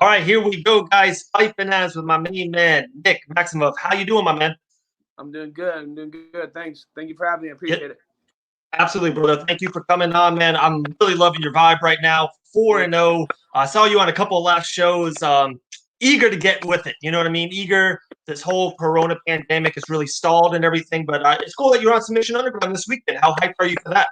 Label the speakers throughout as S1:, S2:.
S1: All right, here we go, guys. Fight Finance with my main man, Nick Maximov. How you doing, my man?
S2: I'm doing good. I'm doing good. Thanks. Thank you for having me. I appreciate
S1: Yeah,
S2: it.
S1: absolutely, brother. Thank you for coming on, man. I'm really loving your vibe right now. 4
S2: Yeah.
S1: and 0. I saw you on a couple of last shows. Eager to get with it. You know what I mean? Eager. This whole Corona pandemic is really stalled and everything, but it's cool that you're on Submission Underground this weekend. How hyped are you for that?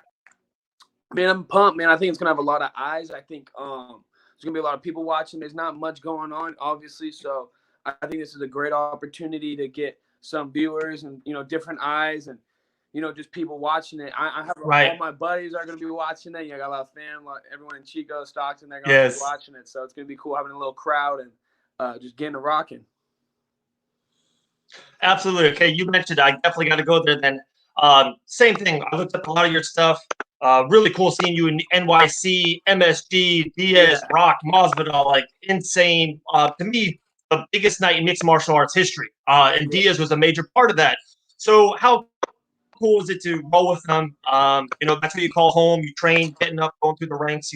S2: Man, I'm pumped, man. I think it's gonna have a lot of eyes. I think there's gonna be a lot of people watching. There's not much going on, obviously. So I think this is a great opportunity to get some viewers and different eyes and just people watching it. I have all
S1: Right.
S2: my buddies are gonna be watching it. I got a lot of fans, everyone in Chico, Stockton, they're gonna be
S1: Yes.
S2: watching it. So it's gonna be cool having a little crowd and just getting it rocking.
S1: Absolutely. Okay, you mentioned I definitely got to go there then. Same thing. I looked up a lot of your stuff. Really cool seeing you in NYC, MSG, Diaz,
S2: Yeah.
S1: Rock, Masvidal. Like insane. To me, the biggest night in mixed martial arts history. And
S2: Yeah.
S1: Diaz was a major part of that. So how cool is it to roll with them? That's what you call home. You train, getting up, going through the ranks.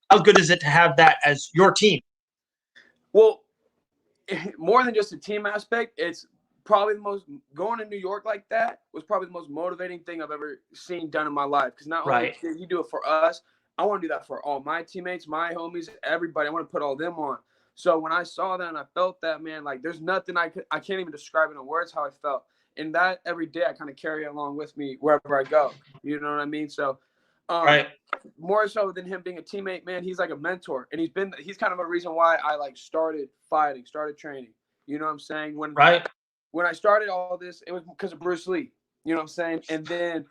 S1: How good is it to have that as your team?
S2: Well, more than just a team aspect, it's probably the most going to New York like that was probably the most motivating thing I've ever seen done in my life. Because not only
S1: Right.
S2: did he do it for us, I want to do that for all my teammates, my homies, everybody. I want to put all them on. So when I saw that and I felt that, man, like there's nothing I can't even describe in words how I felt. And that every day I kind of carry it along with me wherever I go. You know what I mean? So um,
S1: Right.
S2: more so than him being a teammate, man, he's like a mentor, and he's kind of a reason why I like started fighting, started training. You know what I'm saying?
S1: Right.
S2: When I started all this, it was because of Bruce Lee. You know what I'm saying? And then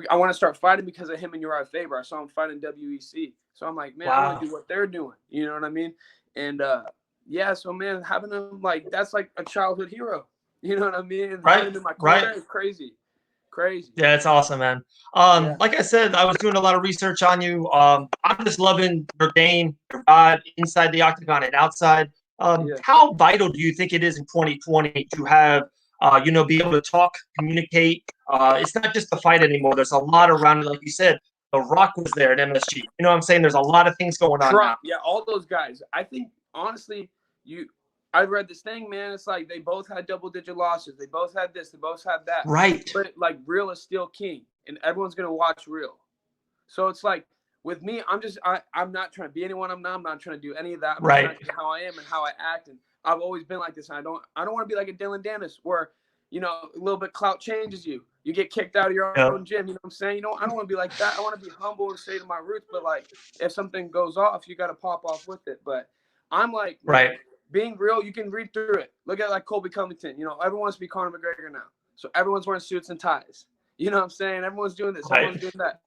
S2: I want to start fighting because of him and Uriah Faber. I saw him fight in WEC, so I'm like, man, I want
S1: Wow.
S2: to do what they're doing. You know what I mean? And yeah, so man, having him like that's like a childhood hero. You know what I mean? And having
S1: Right.
S2: him in my corner
S1: Right.
S2: is crazy, crazy.
S1: Yeah, it's awesome, man.
S2: Yeah,
S1: Like I said, I was doing a lot of research on you. I'm just loving your game, your vibe inside the octagon and outside.
S2: yeah.
S1: How vital do you think it is in 2020 to have, be able to talk, communicate? It's not just the fight anymore. There's a lot around it. Like you said, The Rock was there at MSG. You know what I'm saying? There's a lot of things going on now.
S2: Trump, yeah, all those guys. I think honestly, you I read this thing, man. It's like they both had double digit losses. They both had this, they both had that.
S1: Right.
S2: But like real is still king and everyone's gonna watch real. So it's like with me, I'm not trying to be anyone I'm not trying to do any of that. I'm just trying
S1: Right.
S2: to do how I am and how I act. And I've always been like this. And I don't want to be like a Dylan Dennis where, a little bit clout changes you. You get kicked out of your
S1: Yep.
S2: own gym. You know what I'm saying? I don't want to be like that. I want to be humble and stay to my roots. But like if something goes off, you got to pop off with it. But I'm like, man,
S1: Right.
S2: being real, you can read through it. Look at like Colby Covington. Everyone wants to be Conor McGregor now. So everyone's wearing suits and ties. You know what I'm saying? Everyone's doing this.
S1: Right.
S2: Everyone's doing that.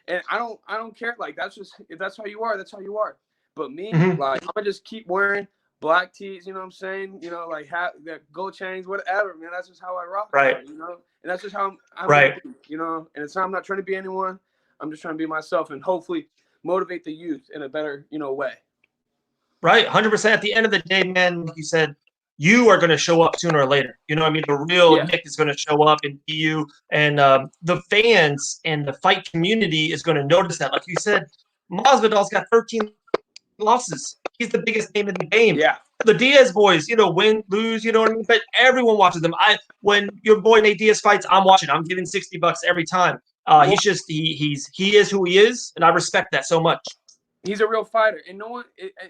S2: And I don't care. Like that's just if that's how you are, that's how you are. But me,
S1: Hmm.
S2: like I'm gonna just keep wearing black tees. You know what I'm saying? Like the gold chains, whatever, man. That's just how I rock
S1: Right.
S2: now. And that's just how I'm gonna
S1: Right.
S2: be. And it's not, I'm not trying to be anyone. I'm just trying to be myself and hopefully motivate the youth in a better way.
S1: Right, 100%. At the end of the day, man, like you said, you are going to show up sooner or later. You know what I mean? The real
S2: Yeah,
S1: Nick is going to show up and be you. And the fans and the fight community is going to notice that. Like you said, Masvidal's got 13 losses. He's the biggest name in the game.
S2: yeah.
S1: The Diaz boys, win, lose, you know what I mean? But everyone watches them. When your boy Nate Diaz fights, I'm watching. I'm giving $60 every time.
S2: Well,
S1: He is who he is, and I respect that so much.
S2: he's a real fighter, and no one.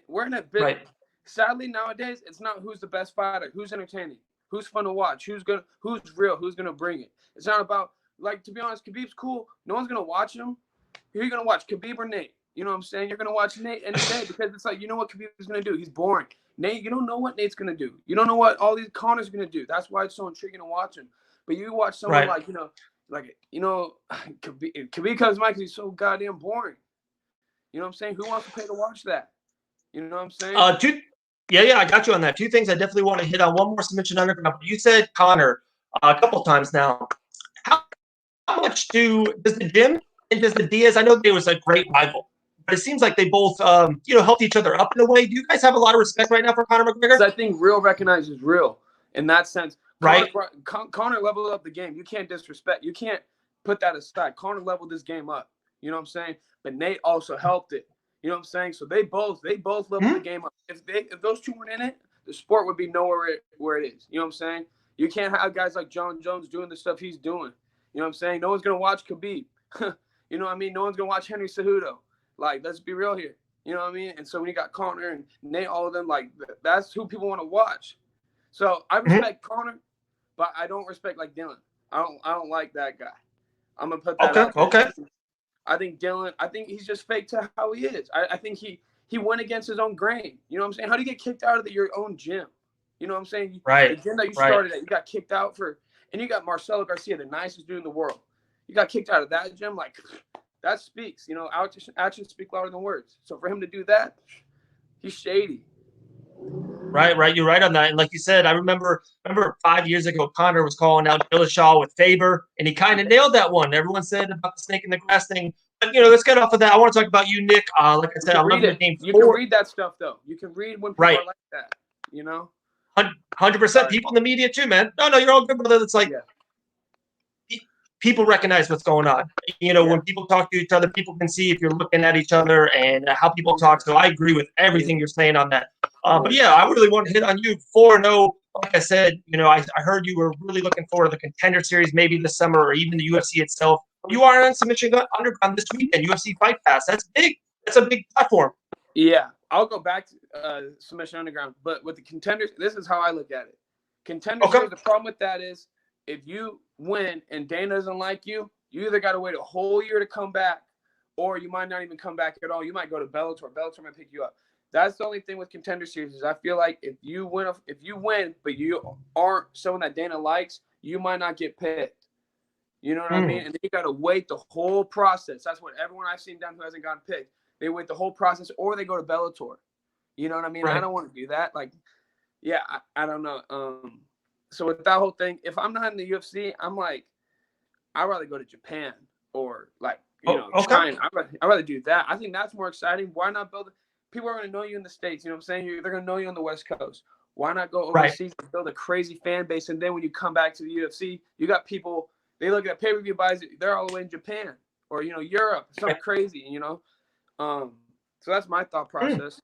S2: We're in a bit.
S1: Right.
S2: Sadly, nowadays, it's not who's the best fighter, who's entertaining, who's fun to watch, who's real, who's gonna bring it. It's not about like, to be honest, Khabib's cool. No one's gonna watch him. Who are you gonna watch, Khabib or Nate? You know what I'm saying? You're gonna watch Nate any day because it's like you know what Khabib is gonna do. He's boring. Nate, you don't know what Nate's gonna do. You don't know what all these Connor's gonna do. That's why it's so intriguing to watch him. But you watch someone
S1: Right.
S2: Khabib comes to mind because he's so goddamn boring. You know what I'm saying? Who wants to pay to watch that? You know what I'm saying?
S1: Yeah, I got you on that. Two things I definitely want to hit on. One more submission underground. You said Connor a couple times now. How much does the gym and does the Diaz? I know they was a great rival, but it seems like they both helped each other up in a way. Do you guys have a lot of respect right now for Conor McGregor?
S2: So I think real recognizes real in that sense.
S1: Right.
S2: Connor leveled up the game. You can't disrespect. You can't put that aside. Connor leveled this game up. You know what I'm saying? But Nate also helped it. You know what I'm saying? So they both leveled the game up. If those two weren't in it, the sport would be nowhere where it is. You know what I'm saying? You can't have guys like John Jones doing the stuff he's doing. You know what I'm saying? No one's gonna watch Khabib. You know what I mean? No one's gonna watch Henry Cejudo. Like, let's be real here. You know what I mean? And so when you got Conor and Nate, all of them, like, that's who people want to watch. So I respect Conor, but I don't respect like Dylan. I don't like that guy. I'm gonna put that out there.
S1: Okay.
S2: I think Dylan, he's just fake to how he is. I think he went against his own grain. You know what I'm saying? How do you get kicked out of your own gym? You know what I'm saying?
S1: Right.
S2: The gym that you started at, you got kicked out for, and you got Marcelo Garcia, the nicest dude in the world. You got kicked out of that gym. Like, that speaks. You know, actions speak louder than words. So for him to do that, he's shady.
S1: Right. You're right on that. And like you said, I remember 5 years ago, Conor was calling out Dillashaw with Faber, and he kind of nailed that one. Everyone said about the snake in the grass thing. But, let's get off of that. I want to talk about you, Nick. Like I said, I'm loving the game.
S2: You can read that stuff, though. You can read when people are like that,
S1: 100%. People in the media, too, man. No, you're all good, brother. It's like people recognize what's going on. When people talk to each other, people can see if you're looking at each other and how people talk. So I agree with everything you're saying on that. But yeah, I really want to hit on you 4-0. Like I said, I heard you were really looking forward to the Contender Series maybe this summer or even the UFC itself. You are on Submission Underground this weekend, UFC Fight Pass. That's big. That's a big platform.
S2: Yeah, I'll go back to Submission Underground. But with the Contenders, this is how I look at it. Contender Series, the problem with that is if you win and Dana doesn't like you, you either got to wait a whole year to come back or you might not even come back at all. You might go to Bellator. Bellator might pick you up. That's the only thing with Contender Series is I feel like if you win, but you aren't someone that Dana likes, you might not get picked. You know what I mean? And then you got to wait the whole process. That's what everyone I've seen done who hasn't gotten picked. They wait the whole process or they go to Bellator. You know what I mean? I don't want to do that. Like, yeah, I don't know. So with that whole thing, if I'm not in the UFC, I'm like, I'd rather go to Japan or like, China. I'd rather do that. I think that's more exciting. Why not build – people are going to know you in the States. You know what I'm saying? They're going to know you on the West Coast. Why not go overseas and build a crazy fan base? And then when you come back to the UFC, you got people, they look at pay-per-view buys, they're all the way in Japan or, Europe, something crazy, So that's my thought process.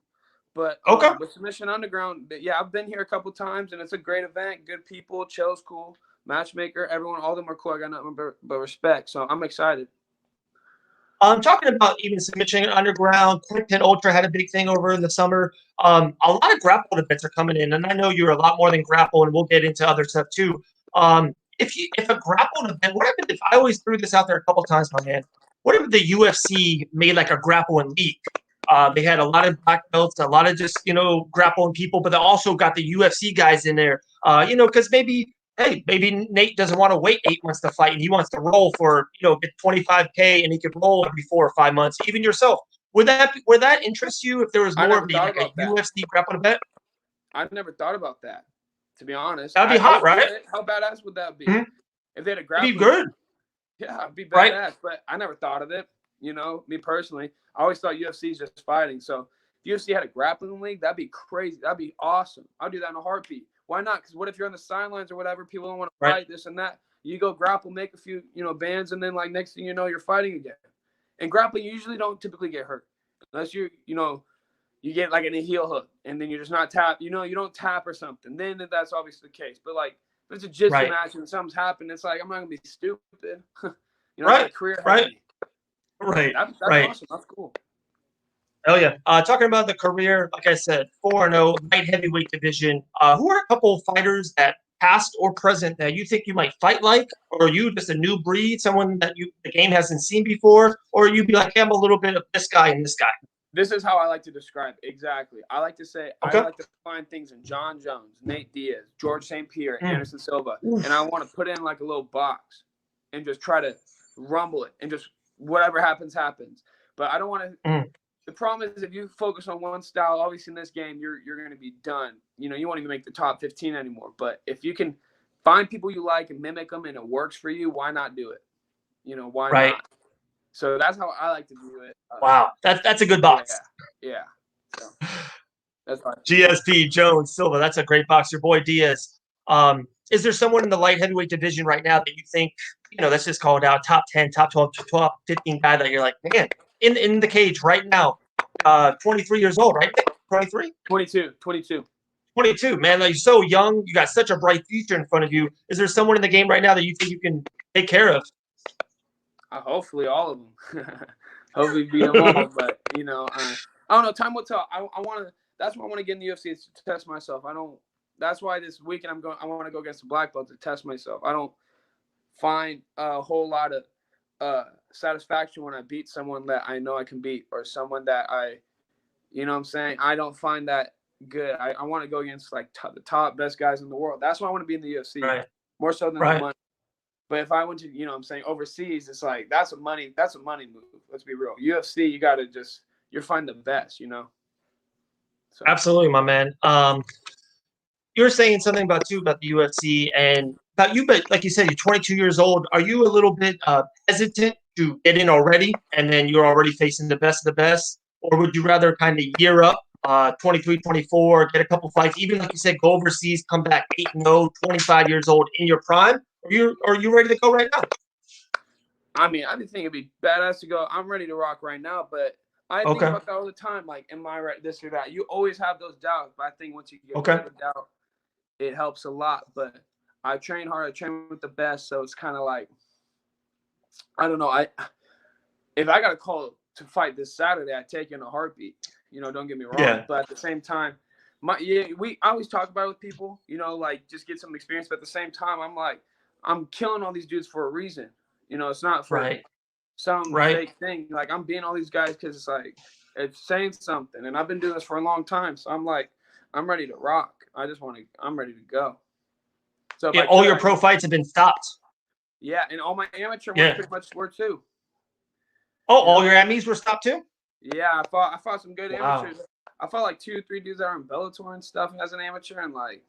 S2: But with Submission Underground, yeah, I've been here a couple times, and it's a great event. Good people, Chill's cool, matchmaker, everyone, all of them are cool. I got nothing but respect, so I'm excited.
S1: I'm talking about even Submission Underground. Quick Ultra had a big thing over in the summer. A lot of grapple events are coming in, and I know you're a lot more than grapple, and we'll get into other stuff too. If a grapple event, what happened if I always threw this out there a couple times, my man? What if the UFC made like a grappling league? They had a lot of black belts, a lot of just, grappling people, but they also got the UFC guys in there, because maybe Nate doesn't want to wait 8 months to fight and he wants to roll for, get $25K and he could roll every 4 or 5 months, even yourself. Would that interest you if there was more of a UFC grappling event?
S2: I've never thought about that, to be honest.
S1: That'd be hot, right?
S2: How badass would that be? If they had a grappling?
S1: It'd be good.
S2: Yeah, it'd be badass, but I never thought of it. Me personally, I always thought UFC is just fighting. So if UFC had a grappling league, that'd be crazy. That'd be awesome. I'll do that in a heartbeat. Why not? Because what if you're on the sidelines or whatever, people don't want to fight this and that. You go grapple, make a few, bands, and then like next thing you know, you're fighting again. And grappling, you usually don't typically get hurt unless you get like in a heel hook and then you're just not tap. You don't tap or something. Then that's obviously the case. But like if it's a jiu-jitsu match and something's happened, it's like I'm not gonna be stupid. It's a career.
S1: Right.
S2: That's awesome. That's cool.
S1: Oh, yeah. Talking about the career, like I said, 4-0, light heavyweight division. Who are a couple of fighters that past or present that you think you might fight like? Or are you just a new breed, someone that the game hasn't seen before? Or you'd be like, hey, I'm a little bit of this guy and this guy?
S2: This is how I like to describe it. Exactly. I like to say I like to find things in John Jones, Nate Diaz, George St. Pierre, Anderson Silva. And I want to put in like a little box and just try to rumble it and just whatever happens. But I don't want to the problem is if you focus on one style, obviously in this game, you're going to be done. You won't even make the top 15 anymore. But if you can find people you like and mimic them and it works for you, why not do it? Why not? So that's how I like to do it.
S1: Wow. That's a good box.
S2: Yeah. So that's fine.
S1: GSP, Jones, Silva. That's a great box. Your boy Diaz. Is there someone in the light heavyweight division right now that you think, let's just call it out, top 10, top 12, top 15 guy that you're like, man, in the cage right now, 23 years old, right? 23?
S2: 22.
S1: 22, man. Like, you're so young. You got such a bright future in front of you. Is there someone in the game right now that you think you can take care of?
S2: Hopefully all of them. Hopefully beat them all. But, you know, I don't know. Time will tell. I want to – that's why I want to get in the UFC is to test myself. That's why this weekend I want to go against the black belt to test myself. I don't find a whole lot of satisfaction when I beat someone that I know I can beat or someone that you know what I'm saying? I don't find that good. I want to go against like the top best guys in the world. That's why I want to be in the UFC.
S1: Right.
S2: More so than the money. But if I went to, you know what I'm saying, overseas, it's like that's a money move. Let's be real. UFC, you got to you're find the best, you know. So.
S1: Absolutely, my man. You were saying something about the UFC and about you, but like you said, you're 22 years old. Are you a little bit hesitant to get in already, and then you're already facing the best of the best, or would you rather kind of year up, 23, 24, get a couple fights, even like you said, go overseas, come back 8-0, 25 years old in your prime? Are you ready to go right now?
S2: I mean, I think it'd be badass to go. I'm ready to rock right now, but I think about that all the time. Like, am I right? This or that? You always have those doubts, but I think once you get rid of the doubt, it helps a lot. But I train hard. I train with the best, so it's kind of like, I don't know. If I got a call to fight this Saturday, I take it in a heartbeat. You know, don't get me wrong. Yeah. But at the same time, I always talk about it with people. You know, like just get some experience. But at the same time, I'm like, I'm killing all these dudes for a reason. You know, it's not for some fake thing. Like, I'm beating all these guys because it's like, it's saying something. And I've been doing this for a long time. So I'm like, I'm ready to rock. I'm ready to go. So
S1: all your pro fights have been stopped.
S2: Yeah. And all my amateur ones pretty much were too.
S1: Oh, all your Emmys were stopped too?
S2: Yeah. I fought some good amateurs. I fought like 2 or 3 dudes that are in Bellator and stuff as an amateur. And like,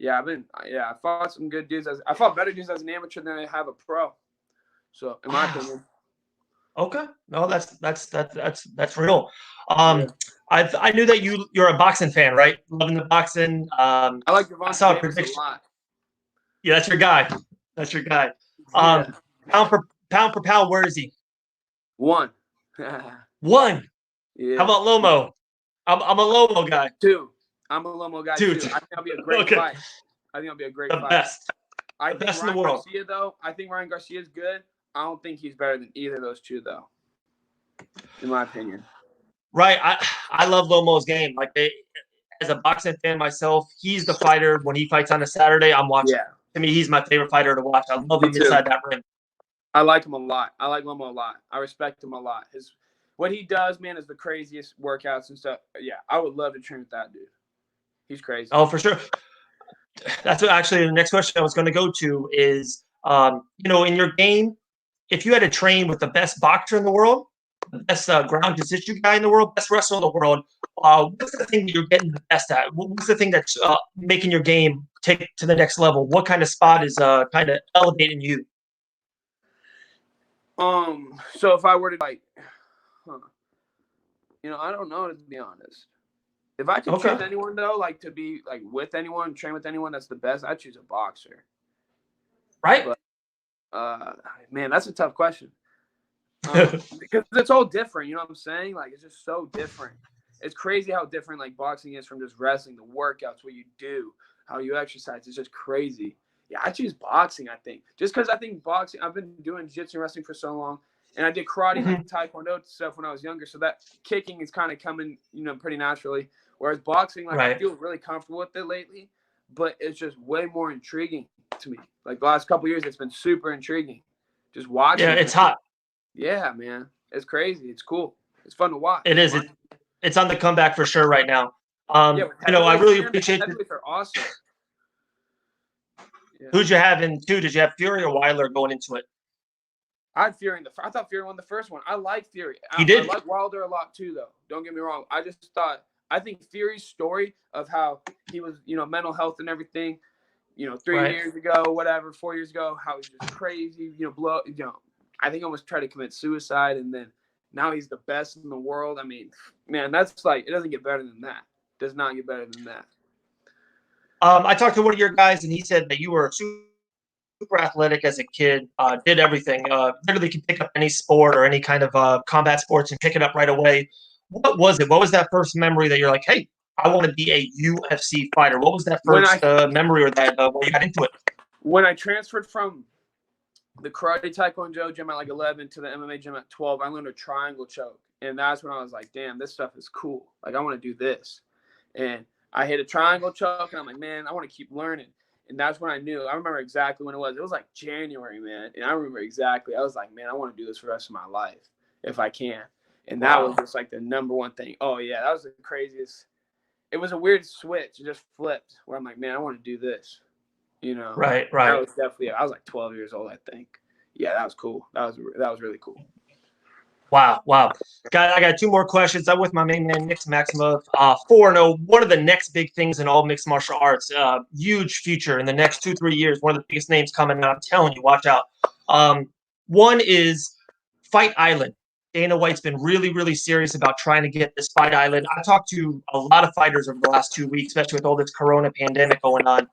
S2: I fought some good dudes. I fought better dudes as an amateur than I have a pro. So, in my opinion.
S1: Okay. No, that's real. I knew that you're a boxing fan, right? Loving the boxing.
S2: I like Devontae Davis a lot.
S1: Yeah, that's your guy. Pound for pound, where is he?
S2: 1.
S1: 1.
S2: Yeah.
S1: How about Lomo? I'm a Lomo guy.
S2: 2. I'm a Lomo guy too. I think that'll be a great fight. The
S1: best.
S2: The
S1: best in the world.
S2: Garcia, though. I think Ryan Garcia is good. I don't think he's better than either of those two, though. In my opinion.
S1: Right. I love Lomo's game. Like, as a boxing fan myself, he's the fighter. When he fights on a Saturday, I'm watching.
S2: Yeah.
S1: To me, he's my favorite fighter to watch. I love him inside that ring.
S2: I like him a lot. I like Lomo a lot. I respect him a lot. What he does, man, is the craziest workouts and stuff. Yeah, I would love to train with that dude. He's crazy.
S1: Oh, for sure. That's actually the next question I was going to go to is, in your game, if you had to train with the best boxer in the world, the best ground jiu-jitsu guy in the world, best wrestler in the world, what's the thing that you're getting the best at? What's the thing that's making your game take to the next level? What kind of spot is kind of elevating you?
S2: So if I were to I don't know, to be honest. If I could choose anyone though, like to be like with anyone, train with anyone that's the best, I'd choose a boxer.
S1: Right?
S2: But, man, that's a tough question. Because it's all different, you know what I'm saying? Like, it's just so different. It's crazy how different like boxing is from just wrestling, the workouts, what you do, how you exercise. It's just crazy. Yeah, I choose boxing, I think. Just because I think boxing, I've been doing jiu-jitsu and wrestling for so long. And I did karate, like taekwondo stuff when I was younger. So that kicking is kind of coming, pretty naturally. Whereas boxing, like I feel really comfortable with it lately. But it's just way more intriguing to me. Like the last couple of years, it's been super intriguing. Just watching.
S1: Yeah, it's hot.
S2: Yeah, man. It's crazy. It's cool. It's fun to watch.
S1: It is. It's on the comeback for sure right now. I really appreciate it.
S2: Heavyweights are awesome.
S1: Yeah. Who'd you have in 2? Did you have Fury or Wilder going into it?
S2: I had Fury I thought Fury won the first one. I like Fury.
S1: He did.
S2: I like Wilder a lot too, though. Don't get me wrong. I think Fury's story of how he was, mental health and everything, 3 years ago, whatever, 4 years ago, how he's just crazy, I think almost tried to commit suicide, and then now he's the best in the world. I mean, man, that's like, it doesn't get better than that. It does not get better than that.
S1: I talked to one of your guys, and he said that you were super athletic as a kid, did everything. Literally could pick up any sport or any kind of combat sports and pick it up right away. what was it? What was that first memory that you're like, hey, I want to be a UFC fighter? What was that
S2: When
S1: first memory or that where you got into it?
S2: When I transferred from the karate taekwondo gym at like 11 to the MMA gym at 12, I learned a triangle choke. And that's when I was like, damn, this stuff is cool. Like, I want to do this. And I hit a triangle choke, and I'm like, man, I want to keep learning. And that's when I knew. I remember exactly when it was. It was like January, man. And I remember exactly. I was like, man, I want to do this for the rest of my life if I can. And that was just like the number one thing. Oh, yeah, that was the craziest. It was a weird switch. It just flipped where I'm like, man, I want to do this. You know?
S1: Right.
S2: That was definitely, I was like 12 years old, I think. Yeah, that was cool. That was really cool.
S1: Wow. I got two more questions. I'm with my main man, Nick Maximov. 4-0. One of the next big things in all mixed martial arts. Huge future in the next 2-3 years. One of the biggest names coming out. I'm telling you, watch out. One is Fight Island. Dana White's been really, really serious about trying to get this Fight Island. I talked to a lot of fighters over the last 2 weeks, especially with all this Corona pandemic going on.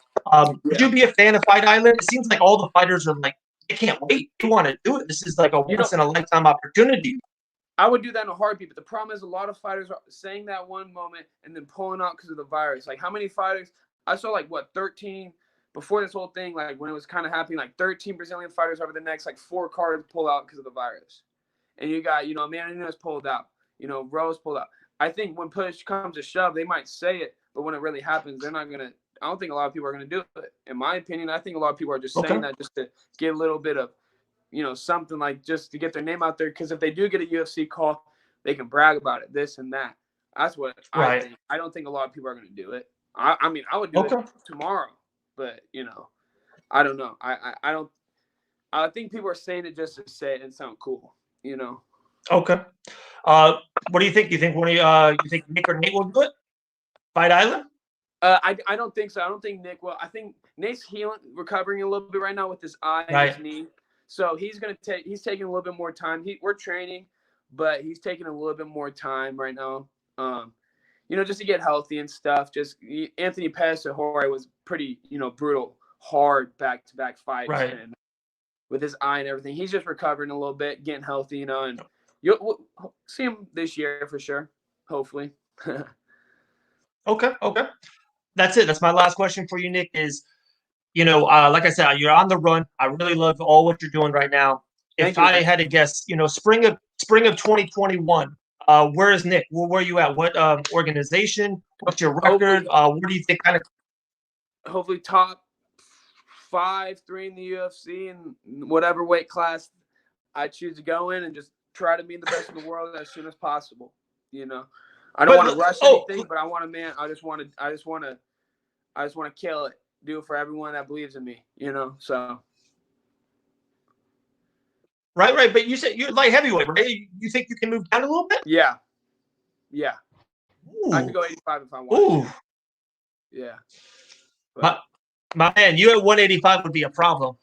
S1: Would you be a fan of Fight Island? It seems like all the fighters are like, they can't wait. They want to do it. This is like a once-in-a-lifetime opportunity.
S2: I would do that in a heartbeat, but the problem is a lot of fighters are saying that one moment and then pulling out because of the virus. Like, how many fighters? I saw, 13 before this whole thing, like, when it was kind of happening, like, 13 Brazilian fighters over the next, 4 cards pull out because of the virus. And you got, Amanda Nunes pulled out. Rose pulled out. I think when push comes to shove, they might say it, but when it really happens, they're not going to – I don't think a lot of people are going to do it. In my opinion, I think a lot of people are just saying that just to get a little bit of – something like just to get their name out there. Because if they do get a UFC call, they can brag about it, this and that. That's what I think. I don't think a lot of people are going to do it. I mean, I would do it tomorrow, but, I don't know. I think people are saying it just to say it and sound cool,
S1: Okay. What do you think? Do you think you think Nick or Nate will do it? Fight Island?
S2: I don't think so. I don't think Nick will. I think Nate's recovering a little bit right now with his eye and his knee. So he's taking a little bit more time. We're training, but he's taking a little bit more time right now. Just to get healthy and stuff. Anthony Pettis at Jorge was pretty, brutal, hard back-to-back fights.
S1: Right.
S2: And with his eye and everything, he's just recovering a little bit, getting healthy, and we'll see him this year for sure, hopefully.
S1: Okay. That's it. That's my last question for you, Nick, is, like I said, you're on the run. I really love all what you're doing right now. If I had to guess, spring of 2021, where is Nick? Where are you at? What organization? What's your record? What do you think kind of?
S2: Hopefully top 5-3 in the UFC and whatever weight class I choose to go in, and just try to be the best in the world as soon as possible. I don't want to rush anything, but I want to, man. I just want to kill it. Do it for everyone that believes in me, so.
S1: Right. But you said you're light heavyweight, right? You think you can move down a little bit?
S2: Yeah.
S1: Ooh.
S2: I could go 85 if I want.
S1: Ooh.
S2: Yeah.
S1: But, my man, you at 185 would be a problem.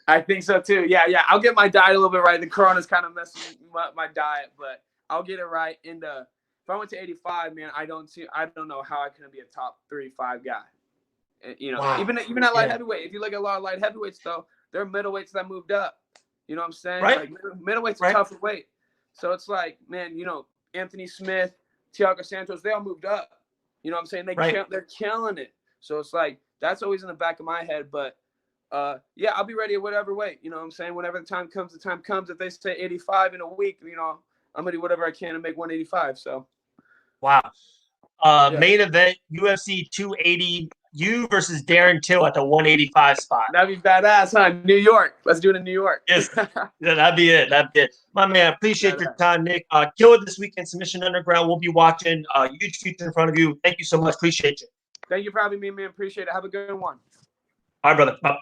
S2: I think so too. Yeah. I'll get my diet a little bit right. The Corona's kind of messing up my diet, but I'll get it right. And if I went to 85, man, I don't know how I can be a top 3-5 guy. Wow. Even at light heavyweight. If you look at a lot of light heavyweights, though, there are middleweights that moved up. You know what I'm saying?
S1: Right.
S2: Like, middleweight's a tougher weight. So it's like, man, Anthony Smith, Thiago Santos, they all moved up. You know what I'm saying? They're killing it. So it's like, that's always in the back of my head. But, I'll be ready at whatever weight. You know what I'm saying? Whenever the time comes. If they say 85 in a week, I'm going to do whatever I can to make 185. So.
S1: Wow. Main event, UFC 280. You versus Darren Till at the 185 spot.
S2: That'd be badass, huh? New York. Let's do it in New York.
S1: Yes. Yeah, that'd be it. My man, appreciate your time, Nick. Kill it this weekend, Submission Underground. We'll be watching. Huge future in front of you. Thank you so much. Appreciate you.
S2: Thank you for having me, man. Appreciate it. Have a good one.
S1: All right, brother. Bye.